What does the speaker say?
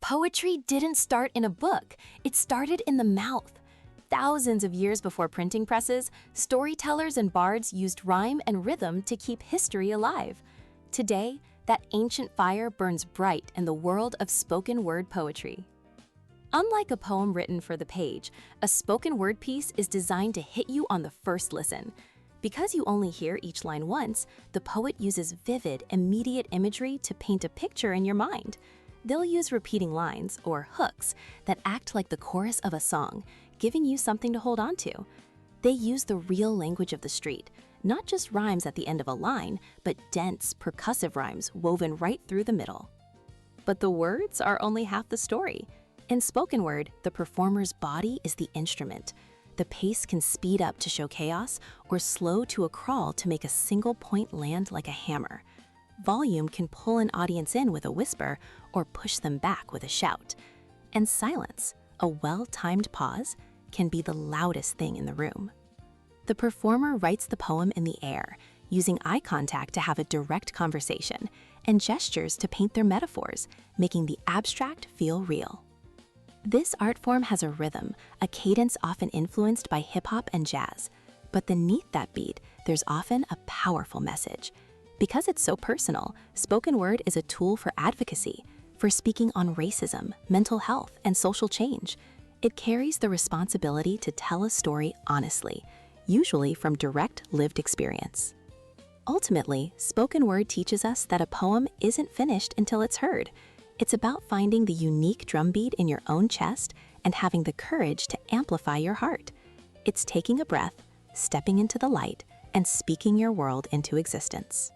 Poetry didn't start in a book, it started in the mouth. Thousands of years before printing presses, storytellers and bards used rhyme and rhythm to keep history alive. Today, that ancient fire burns bright in the world of spoken word poetry. Unlike a poem written for the page, a spoken word piece is designed to hit you on the first listen. Because you only hear each line once, the poet uses vivid, immediate imagery to paint a picture in your mind. They'll use repeating lines, or hooks, that act like the chorus of a song, giving you something to hold on to. They use the real language of the street, not just rhymes at the end of a line, but dense, percussive rhymes woven right through the middle. But the words are only half the story. In spoken word, the performer's body is the instrument. The pace can speed up to show chaos or slow to a crawl to make a single point land like a hammer. Volume can pull an audience in with a whisper or push them back with a shout. And silence, a well-timed pause, can be the loudest thing in the room. The performer writes the poem in the air, using eye contact to have a direct conversation, and gestures to paint their metaphors, making the abstract feel real. This art form has a rhythm, a cadence often influenced by hip-hop and jazz. But beneath that beat, there's often a powerful message. Because it's so personal, spoken word is a tool for advocacy, for speaking on racism, mental health, and social change. It carries the responsibility to tell a story honestly, usually from direct lived experience. Ultimately, spoken word teaches us that a poem isn't finished until it's heard. It's about finding the unique drumbeat in your own chest and having the courage to amplify your heart. It's taking a breath, stepping into the light, and speaking your world into existence.